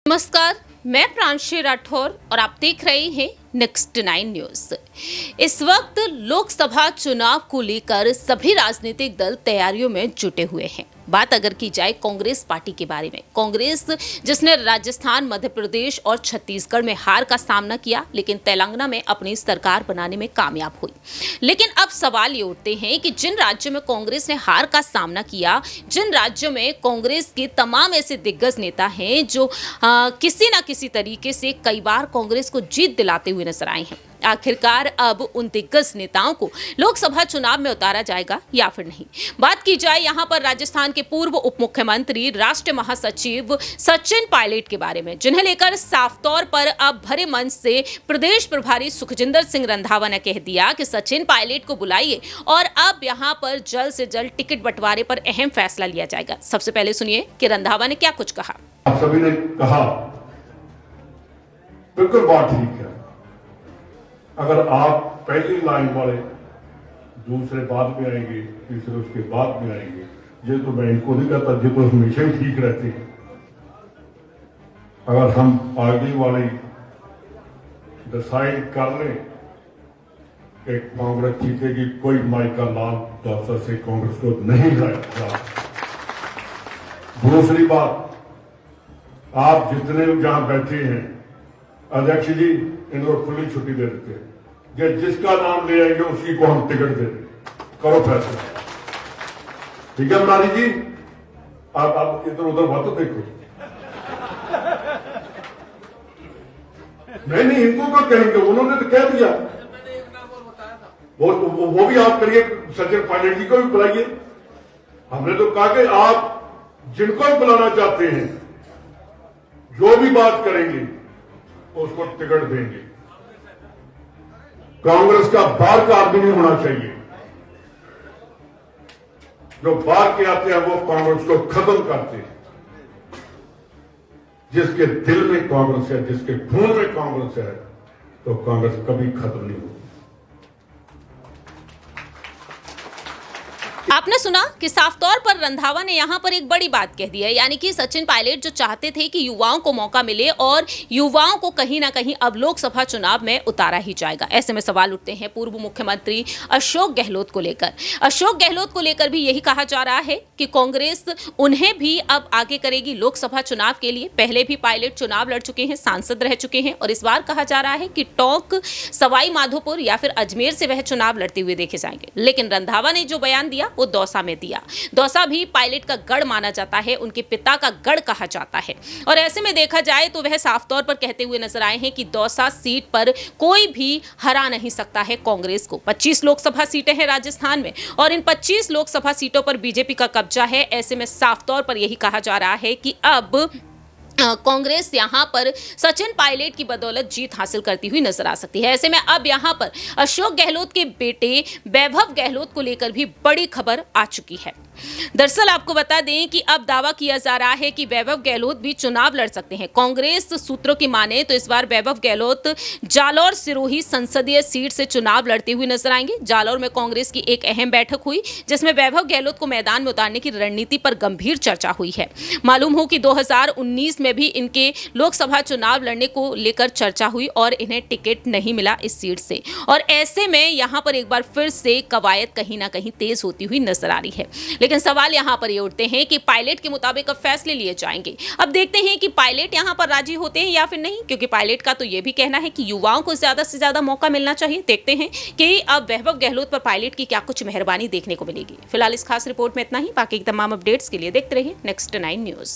नमस्कार, मैं प्रांशी राठौर और आप देख रहे हैं नेक्स्ट 9 न्यूज। इस वक्त लोकसभा चुनाव को लेकर सभी राजनीतिक दल तैयारियों में जुटे हुए हैं। बात अगर की जाए कांग्रेस पार्टी के बारे में, कांग्रेस जिसने राजस्थान, मध्य प्रदेश और छत्तीसगढ़ में हार का सामना किया, लेकिन तेलंगाना में अपनी सरकार बनाने में कामयाब हुई। लेकिन अब सवाल ये उठते हैं कि जिन राज्यों में कांग्रेस ने हार का सामना किया, जिन राज्यों में कांग्रेस के तमाम ऐसे दिग्गज नेता हैं जो किसी ना किसी तरीके से कई बार कांग्रेस को जीत दिलाते हुए नजर आए हैं, आखिरकार अब उन दिग्गज नेताओं को लोकसभा चुनाव में उतारा जाएगा या फिर नहीं। बात की जाए यहां पर राजस्थान के पूर्व उप मुख्यमंत्री, राष्ट्रीय महासचिव सचिन पायलट के बारे में, जिन्हें लेकर साफ तौर पर अब भरे मंच से प्रदेश प्रभारी सुखजिंदर सिंह रंधावा ने कह दिया कि सचिन पायलट को बुलाइए और अब यहां पर जल्द से जल्द टिकट बंटवारे पर अहम फैसला लिया जाएगा। सबसे पहले सुनिए कि रंधावा ने क्या कुछ कहा। आप सभी ने कहा, बिल्कुल बात ठीक है। अगर आप पहली लाइन वाले दूसरे बाद में आएंगे, तीसरे उसके बाद में आएंगे, ये तो मैं इनको नहीं कहता, ये तो हमेशा ही ठीक रहते हैं। अगर हम आगे वाले डिसाइड कर लें कि कांग्रेस जीतेगी, कोई माइका लाल दौसा से कांग्रेस को नहीं लाएगा। दूसरी बात, आप जितने जहां बैठे हैं, अध्यक्ष जी इनको खुली छुट्टी दे देते हैं, जिसका नाम ले आएंगे उसी को हम टिकट दे देंगे, करो फैसला। ठीक है मुरारी जी, आप इधर उधर मत देखो। नहीं, इनको तो कहेंगे, उन्होंने तो कह दिया। वो भी आप करिए, सचिन पायलट जी को भी बुलाइए। हमने तो कहा कि आप जिनको भी बुलाना चाहते हैं, जो भी बात करेंगे उसको टिकट देंगे। कांग्रेस का बाहर का आदमी नहीं होना चाहिए। जो बाहर के आते हैं वो कांग्रेस को खत्म करते हैं। जिसके दिल में कांग्रेस है, जिसके खून में कांग्रेस है, तो कांग्रेस कभी खत्म नहीं होगी। आपने सुना कि साफ तौर पर रंधावा ने यहां पर एक बड़ी बात कह दी है, यानी कि सचिन पायलट जो चाहते थे कि युवाओं को मौका मिले और युवाओं को कहीं ना कहीं अब लोकसभा चुनाव में उतारा ही जाएगा। ऐसे में सवाल उठते हैं पूर्व मुख्यमंत्री अशोक गहलोत को लेकर। अशोक गहलोत को लेकर भी यही कहा जा रहा है कि कांग्रेस उन्हें भी अब आगे करेगी लोकसभा चुनाव के लिए। पहले भी पायलट चुनाव लड़ चुके हैं, सांसद रह चुके हैं और इस बार कहा जा रहा है कि टोंक, सवाई माधोपुर या फिर अजमेर से वह चुनाव लड़ते हुए देखे जाएंगे। लेकिन रंधावा ने जो बयान दिया वो दौसा में दिया। दौसा भी पायलट का गढ़ माना जाता है, उनके पिता का गढ़ कहा जाता है और ऐसे में देखा जाए तो वह साफ तौर पर कहते हुए नजर आए हैं कि दौसा सीट पर कोई भी हरा नहीं सकता है कांग्रेस को। 25 लोकसभा सीटें हैं राजस्थान में और इन 25 लोकसभा सीटों पर बीजेपी का कब्जा है। ऐसे में साफ तौर पर यही कहा जा रहा है कि अब कांग्रेस यहां पर सचिन पायलट की बदौलत जीत हासिल करती हुई नजर आ सकती है। ऐसे में अब यहां पर अशोक गहलोत के बेटे वैभव गहलोत को लेकर भी बड़ी खबर आ चुकी है। दरअसल आपको बता दें कि अब दावा किया जा रहा है कि वैभव गहलोत भी चुनाव लड़ सकते हैं। कांग्रेस सूत्रों की माने तो इस बार वैभव गहलोत जालौर सिरोही संसदीय सीट से चुनाव लड़ते हुए नजर आएंगे। जालौर में कांग्रेस की एक अहम बैठक हुई जिसमें वैभव गहलोत को मैदान में उतारने की रणनीति पर गंभीर चर्चा हुई है। मालूम हो कि 2019 में भी इनके लोकसभा चुनाव लड़ने को लेकर चर्चा हुई और इन्हें टिकट नहीं मिला इस सीट से और ऐसे में यहां पर एक बार फिर से कवायद कहीं ना कहीं तेज होती हुई नजर आ रही है। लेकिन सवाल यहां पर ये उठते हैं कि पायलट के मुताबिक अब फैसले लिए जाएंगे। अब देखते हैं कि पायलट यहां पर राजी होते हैं या फिर नहीं, क्योंकि पायलट का तो यह भी कहना है कि युवाओं को ज्यादा से ज्यादा मौका मिलना चाहिए। देखते हैं कि अब वैभव गहलोत पर पायलट की क्या कुछ मेहरबानी देखने को मिलेगी। फिलहाल इस खास रिपोर्ट में इतना ही। बाकी तमाम अपडेट्स के लिए देखते रहिए नेक्स्ट 9 न्यूज।